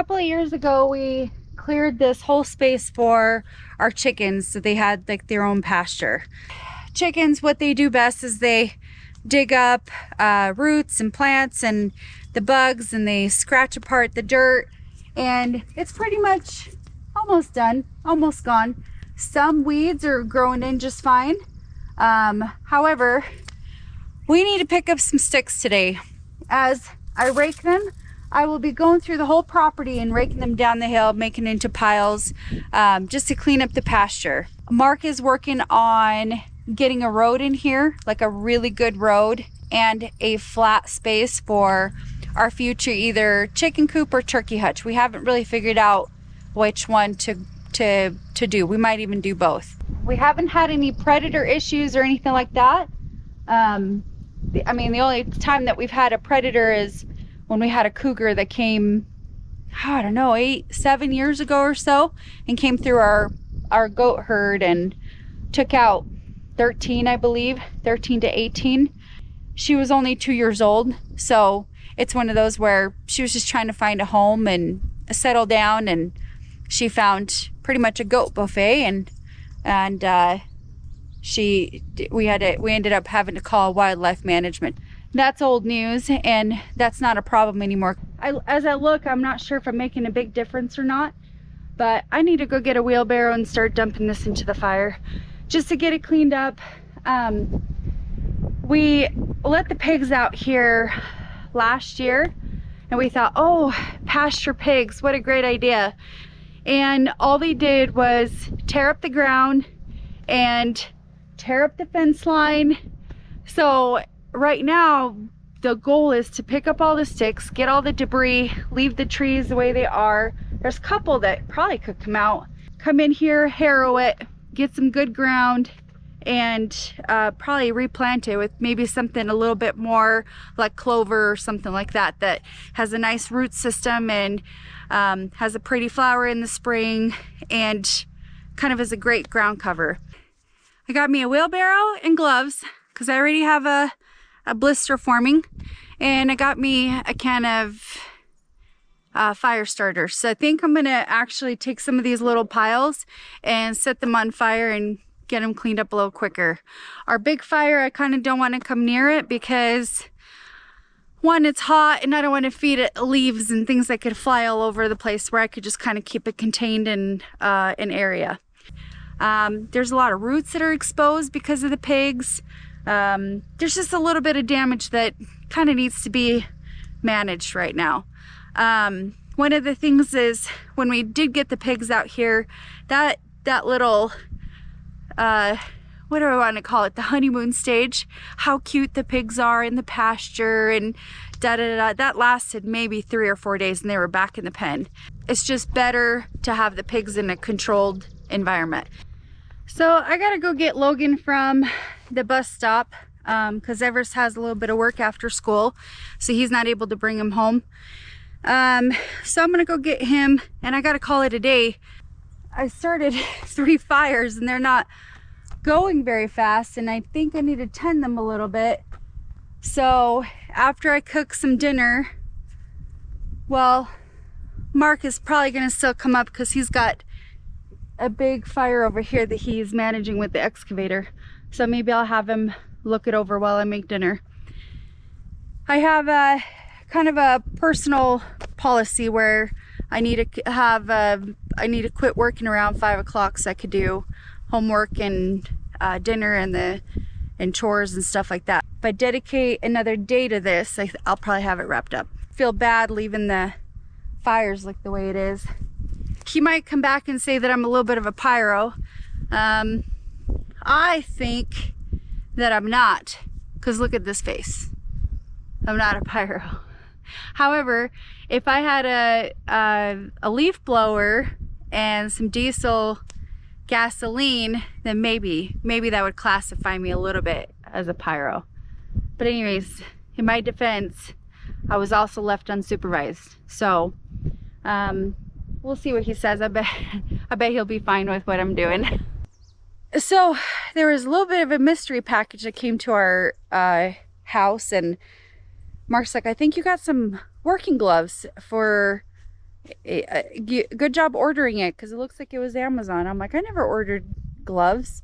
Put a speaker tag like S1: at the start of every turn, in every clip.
S1: couple of years ago, we cleared this whole space for our chickens, so they had like their own pasture. Chickens, what they do best is they dig up roots and plants and the bugs, and they scratch apart the dirt, and it's pretty much almost done, almost gone. Some weeds are growing in just fine. However, we need to pick up some sticks today. As I rake them, I will be going through the whole property and raking them down the hill, making into piles, just to clean up the pasture. Mark is working on getting a road in here, like a really good road, and a flat space for our future either chicken coop or turkey hutch. We haven't really figured out which one to do. We might even do both. We haven't had any predator issues or anything like that. I mean, the only time that we've had a predator is when we had a cougar that came, I don't know, 7 years ago or so, and came through our goat herd and took out 13, I believe, 13 to 18. She was only 2 years old, so it's one of those where she was just trying to find a home and settle down, and she found pretty much a goat buffet, and we ended up having to call wildlife management. That's old news, and that's not a problem anymore. As I look, I'm not sure if I'm making a big difference or not, but I need to go get a wheelbarrow and start dumping this into the fire just to get it cleaned up. We let the pigs out here last year, and we thought, oh, pasture pigs, what a great idea. And all they did was tear up the ground and tear up the fence line. So right now the goal is to pick up all the sticks, get all the debris, leave the trees the way they are. There's a couple that probably could come in here, harrow it, get some good ground, and probably replant it with maybe something a little bit more like clover or something like that, that has a nice root system and has a pretty flower in the spring and kind of is a great ground cover. I got me a wheelbarrow and gloves because I already have a blister forming, and I got me a can of fire starter. So I think I'm gonna actually take some of these little piles and set them on fire and get them cleaned up a little quicker. Our big fire, I kind of don't want to come near it because one, it's hot, and I don't want to feed it leaves and things that could fly all over the place, where I could just kind of keep it contained in an area. There's a lot of roots that are exposed because of the pigs. There's just a little bit of damage that kind of needs to be managed right now. One of the things is when we did get the pigs out here, that little, what do I want to call it? The honeymoon stage, how cute the pigs are in the pasture and that lasted maybe 3 or 4 days, and they were back in the pen. It's just better to have the pigs in a controlled environment. So I gotta go get Logan from the bus stop because Everest has a little bit of work after school, so he's not able to bring him home. So I'm gonna go get him, and I gotta call it a day. I started 3 fires and they're not going very fast, and I think I need to tend them a little bit. So after I cook some dinner, well, Mark is probably gonna still come up because he's got a big fire over here that he's managing with the excavator. So maybe I'll have him look it over while I make dinner. I have a kind of a personal policy where I need to quit working around 5 o'clock so I could do homework and dinner and chores and stuff like that. If I dedicate another day to this, I'll probably have it wrapped up. Feel bad leaving the fires like the way it is. He might come back and say that I'm a little bit of a pyro. I think that I'm not, because look at this face. I'm not a pyro. However, if I had a leaf blower and some diesel gasoline, then maybe that would classify me a little bit as a pyro. But anyways, in my defense, I was also left unsupervised. So we'll see what he says. I bet he'll be fine with what I'm doing. So there was a little bit of a mystery package that came to our house, and Mark's like, I think you got some working gloves for Good job ordering it, because it looks like it was Amazon. I'm like, I never ordered gloves.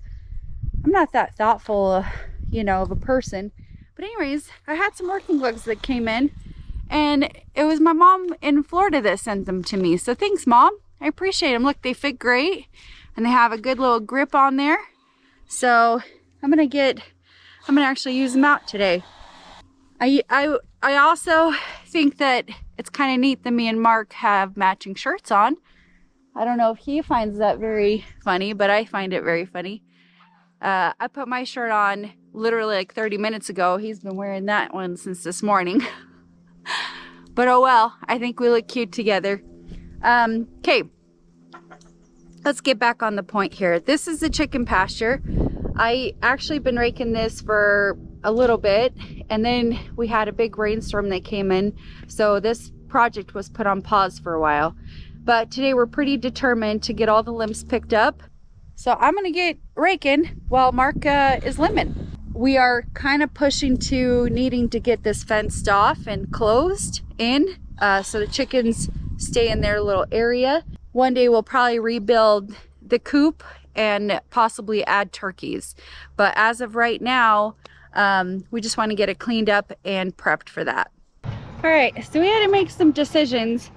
S1: I'm not that thoughtful, you know, of a person. But anyways, I had some working gloves that came in, and it was my mom in Florida that sent them to me. So thanks, Mom. I appreciate them. Look, they fit great, and they have a good little grip on there. So I'm gonna actually use them out today. I also think that it's kind of neat that me and Mark have matching shirts on. I don't know if he finds that very funny, but I find it very funny. I put my shirt on literally like 30 minutes ago. He's been wearing that one since this morning. But oh well, I think we look cute together. Okay, let's get back on the point here. This is the chicken pasture. I actually been raking this for a little bit, and then we had a big rainstorm that came in, so this project was put on pause for a while. But today we're pretty determined to get all the limbs picked up. So I'm gonna get raking while Mark is limbing. We are kind of pushing to needing to get this fenced off and closed in, so the chickens stay in their little area. One day we'll probably rebuild the coop and possibly add turkeys. But as of right now, we just want to get it cleaned up and prepped for that. All right, so we had to make some decisions.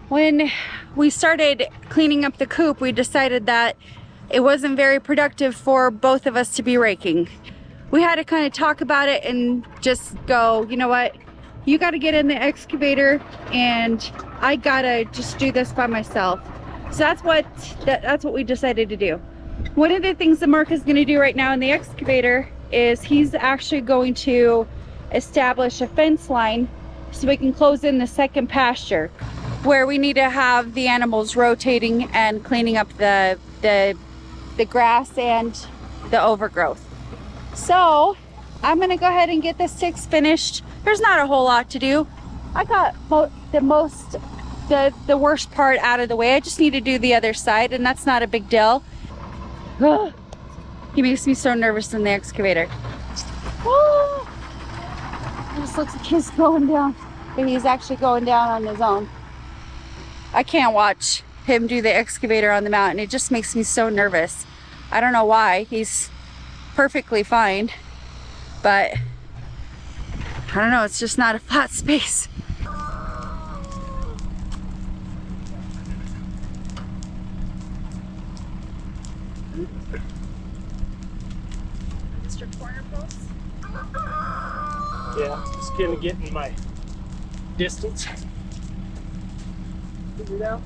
S1: When we started cleaning up the coop, we decided that it wasn't very productive for both of us to be raking. We had to kind of talk about it and just go, you know what? You got to get in the excavator, and I gotta just do this by myself. So that's what we decided to do. One of the things that Mark is going to do right now in the excavator is he's actually going to establish a fence line so we can close in the second pasture, where we need to have the animals rotating and cleaning up the grass and the overgrowth. So I'm gonna go ahead and get the sticks finished. There's not a whole lot to do. I got the worst part out of the way. I just need to do the other side, and that's not a big deal. He makes me so nervous in the excavator. It just looks like he's going down, but he's actually going down on his own. I can't watch him do the excavator on the mountain. It just makes me so nervous. I don't know why. He's perfectly fine, but I don't know, it's just not a flat space. Mr. Corner Post?
S2: Yeah, just kind of getting my distance. Figure it out.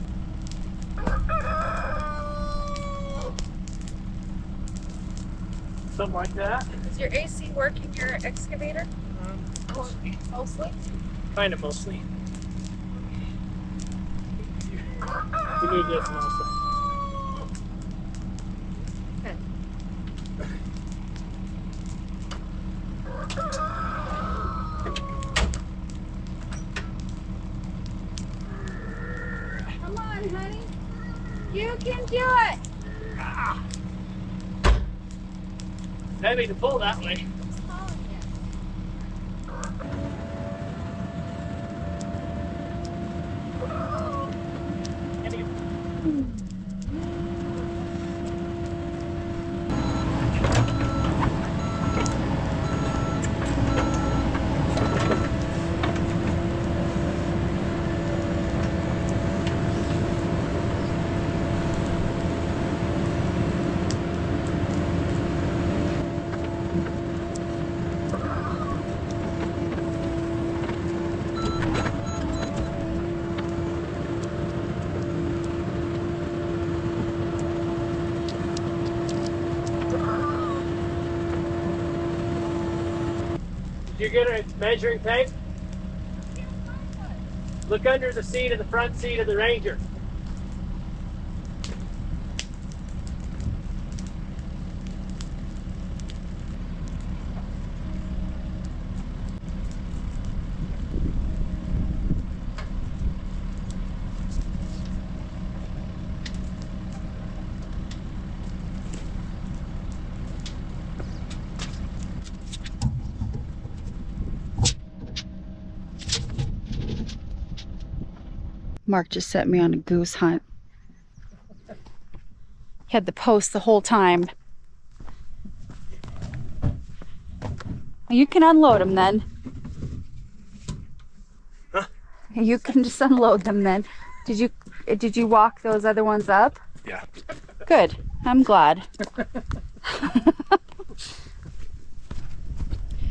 S2: Something like that.
S1: Is your AC working your excavator? Mostly?
S2: Kind of mostly. You need this also.
S1: Okay. Come on, honey. You can do it.
S2: Ah. Heavy to pull that way. You get a measuring tape? Look under the seat of the front seat of the Ranger.
S1: Mark just set me on a goose hunt. He had the post the whole time. You can unload them then.
S2: Huh?
S1: You can just unload them then. Did you walk those other ones up?
S2: Yeah.
S1: Good. I'm glad.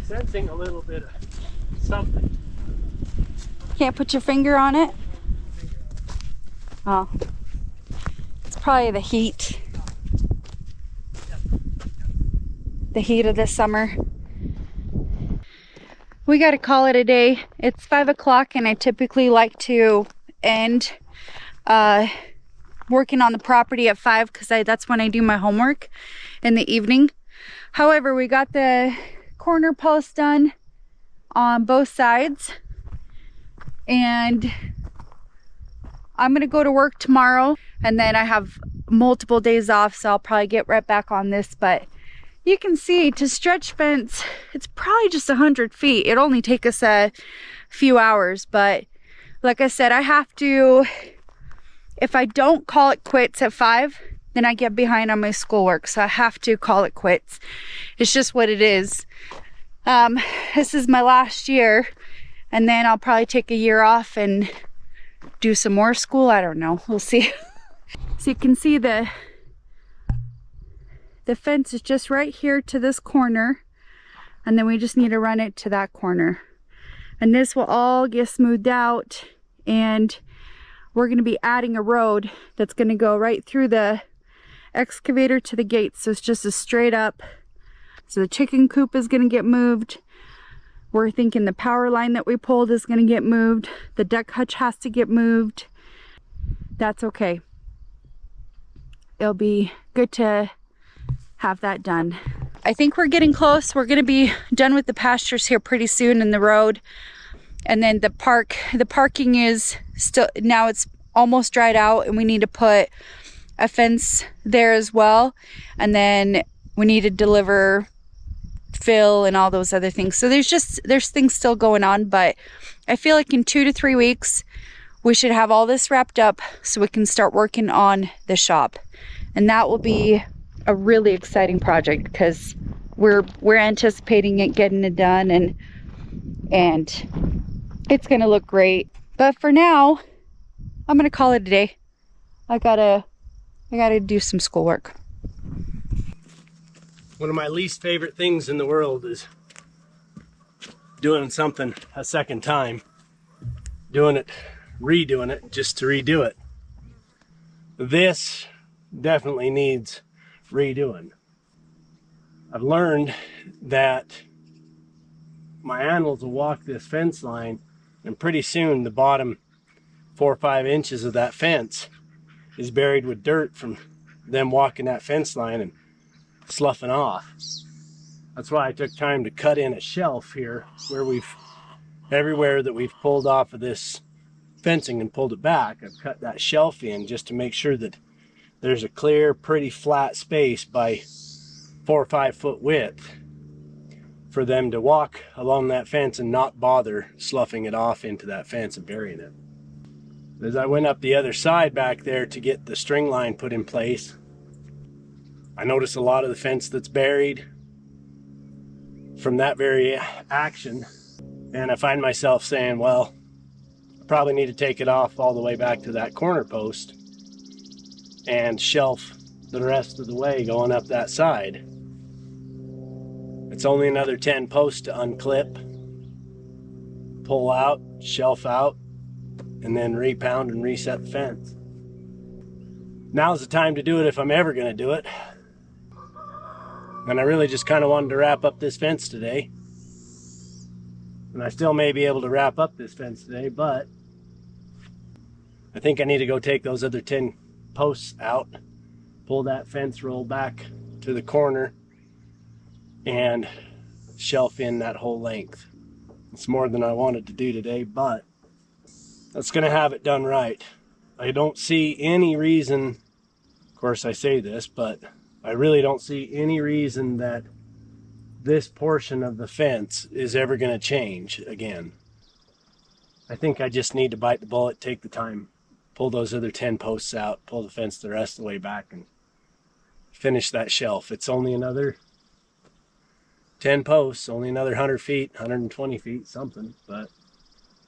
S2: Sensing a little bit of something.
S1: Can't put your finger on it? Oh. It's probably the heat. The heat of this summer. We gotta call it a day. It's 5 o'clock and I typically like to end working on the property at 5 because that's when I do my homework in the evening. However, we got the corner post done on both sides and I'm gonna go to work tomorrow and then I have multiple days off, so I'll probably get right back on this. But you can see to stretch fence, it's probably just 100 feet. It'll only take us a few hours, but like I said, I have to, if I don't call it quits at 5, then I get behind on my schoolwork, so I have to call it quits. It's just what it is. This is my last year, and then I'll probably take a year off and do some more school. I don't know, we'll see. So you can see the fence is just right here to this corner, and then we just need to run it to that corner. And this will all get smoothed out, and we're going to be adding a road that's going to go right through the excavator to the gate. So it's just a straight up. So the chicken coop is going to get moved. We're thinking the power line that we pulled is going to get moved. The duck hutch has to get moved. That's okay. It'll be good to have that done. I think we're getting close. We're going to be done with the pastures here pretty soon in the road. And then the parking is still, now it's almost dried out and we need to put a fence there as well. And then we need to deliver fill and all those other things. So there's things still going on, but I feel like in 2 to 3 weeks, we should have all this wrapped up so we can start working on the shop. And that will be a really exciting project because we're anticipating it getting it done, and it's gonna look great. But for now, I'm gonna call it a day. I gotta do some schoolwork.
S2: One of my least favorite things in the world is doing something a second time. Redoing it just to redo it. This definitely needs redoing. I've learned that my animals will walk this fence line, and pretty soon the bottom 4 or 5 inches of that fence is buried with dirt from them walking that fence line and sloughing off. That's why I took time to cut in a shelf here where everywhere that we've pulled off of this fencing and pulled it back, I've cut that shelf in just to make sure that there's a clear, pretty flat space by 4 or 5 foot width for them to walk along that fence and not bother sloughing it off into that fence and burying it. As I went up the other side back there to get the string line put in place, I noticed a lot of the fence that's buried from that very action, and I find myself saying, well, I probably need to take it off all the way back to that corner post and shelf the rest of the way going up that side. It's only another 10 posts to unclip, pull out, shelf out, and then repound and reset the fence. Now's the time to do it if I'm ever going to do it. And I really just kind of wanted to wrap up this fence today. And I still may be able to wrap up this fence today, but I think I need to go take those other 10 posts out, pull that fence roll back to the corner, and shelf in that whole length. It's more than I wanted to do today, but that's going to have it done right. I don't see any reason, of course I say this, but I really don't see any reason that this portion of the fence is ever going to change again. I think I just need to bite the bullet, take the time pull those other 10 posts out, pull the fence the rest of the way back, and finish that shelf. It's only another 10 posts, only another 100 feet, 120 feet, something. But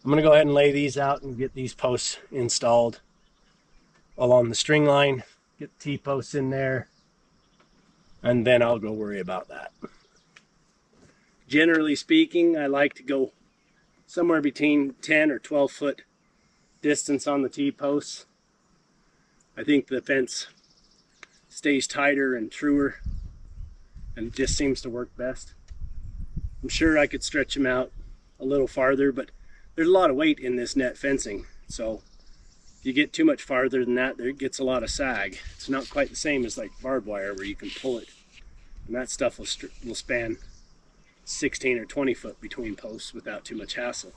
S2: I'm going to go ahead and lay these out and get these posts installed along the string line, get the T-posts in there, and then I'll go worry about that. Generally speaking, I like to go somewhere between 10 or 12 foot distance on the T-posts. I think the fence stays tighter and truer and it just seems to work best. I'm sure I could stretch them out a little farther, but there's a lot of weight in this net fencing, so if you get too much farther than that, there gets a lot of sag. It's not quite the same as like barbed wire where you can pull it, and that stuff will span 16 or 20 foot between posts without too much hassle.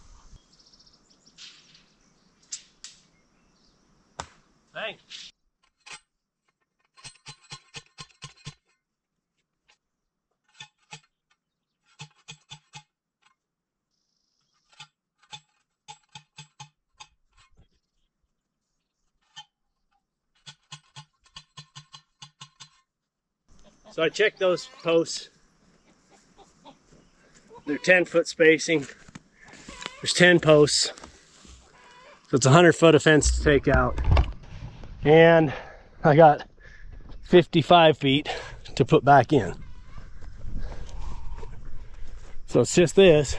S2: Thanks. So I checked those posts. They're 10-foot spacing. There's 10 posts. So it's 100 foot of fence to take out. And I got 55 feet to put back in. So it's just this.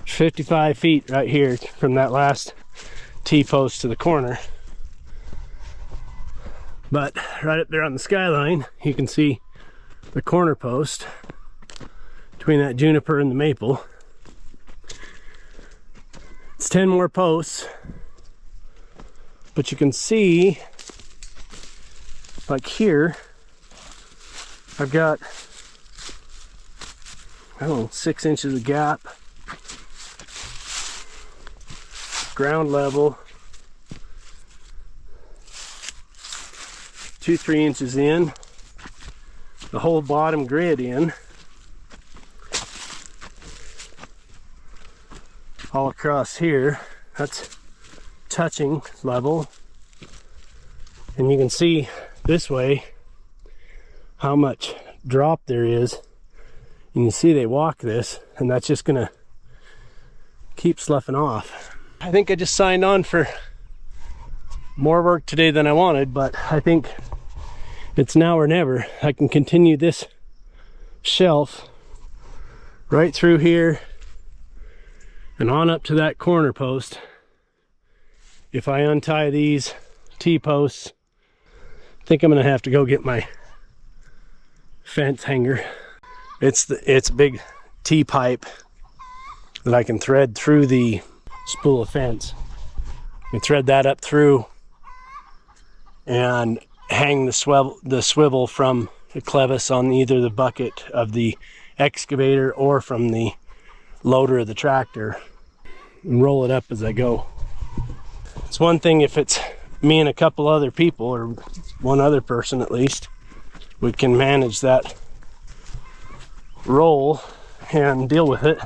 S2: 55 feet right here from that last T-post to the corner. But right up there on the skyline, you can see the corner post between that juniper and the maple. It's 10 more posts, but you can see, like here, I've got, I don't know, 6 inches of gap, ground level, 2-3 inches in, the whole bottom grid in, all across here. That's touching level, and you can see this way how much drop there is. And you see they walk this, and that's just gonna keep sloughing off. I think I just signed on for more work today than I wanted, but I think it's now or never. I can continue this shelf right through here and on up to that corner post. If I untie these T-posts, I think I'm gonna have to go get my fence hanger. It's a big T-pipe that I can thread through the spool of fence. I can thread that up through and hang the swivel from the clevis on either the bucket of the excavator or from the loader of the tractor, and roll it up as I go. It's one thing if it's me and a couple other people, or one other person at least, we can manage that roll and deal with it.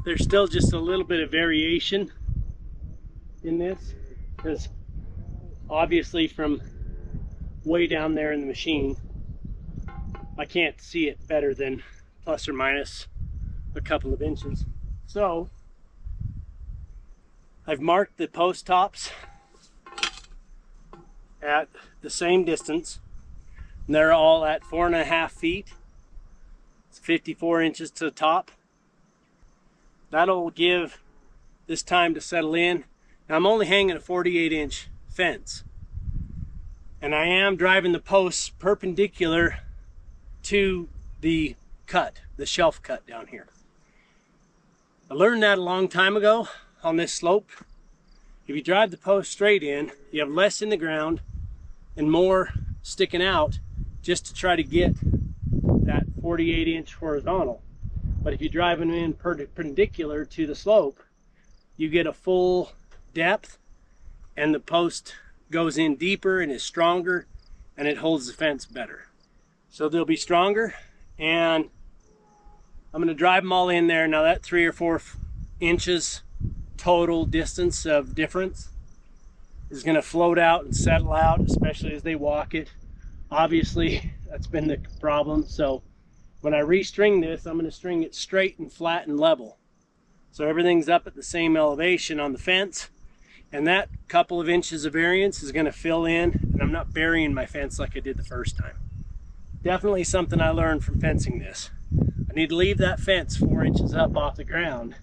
S2: There's still just a little bit of variation in this, because obviously from way down there in the machine, I can't see it better than plus or minus a couple of inches. So I've marked the post tops at the same distance, and they're all at 4.5 feet. It's 54 inches to the top. That'll give this time to settle in. Now I'm only hanging a 48-inch fence, And I am driving the posts perpendicular to the cut, the shelf cut down here. I learned that a long time ago on this slope. If you drive the post straight in, you have less in the ground and more sticking out just to try to get that 48-inch horizontal. But if you drive them in perpendicular to the slope, you get a full depth and the post goes in deeper and is stronger and it holds the fence better. So they'll be stronger, and I'm going to drive them all in there. Now that 3 or 4 inches total distance of difference is going to float out and settle out, especially as they walk it. Obviously, that's been the problem. So when I restring this, I'm going to string it straight and flat and level. So everything's up at the same elevation on the fence. And that couple of inches of variance is going to fill in, and I'm not burying my fence like I did the first time. Definitely something I learned from fencing this. I need to leave that fence 4 inches up off the ground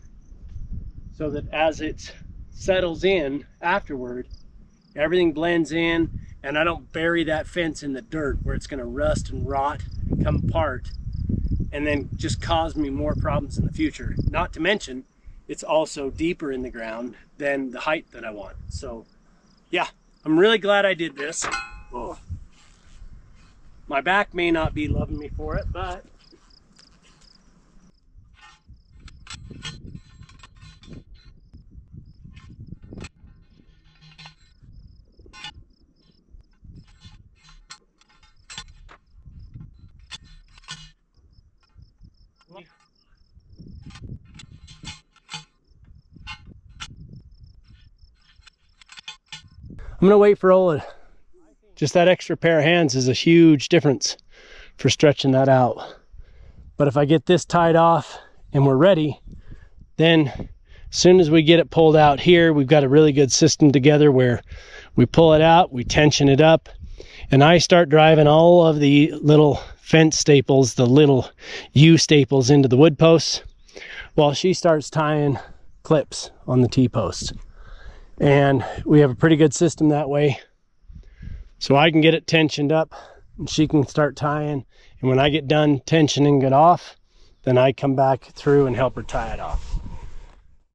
S2: so that as it settles in afterward, everything blends in and I don't bury that fence in the dirt where it's going to rust and rot and come apart and then just cause me more problems in the future. Not to mention, it's also deeper in the ground than the height that I want. So yeah, I'm really glad I did this. Oh. My back may not be loving me for it, but I'm gonna wait for Ola. Just that extra pair of hands is a huge difference for stretching that out. But if I get this tied off and we're ready, then as soon as we get it pulled out here, we've got a really good system together where we pull it out, we tension it up, and I start driving all of the little fence staples, the little U staples into the wood posts, while she starts tying clips on the T-posts. And we have a pretty good system that way. So I can get it tensioned up and she can start tying. And when I get done tensioning it off, then I come back through and help her tie it off.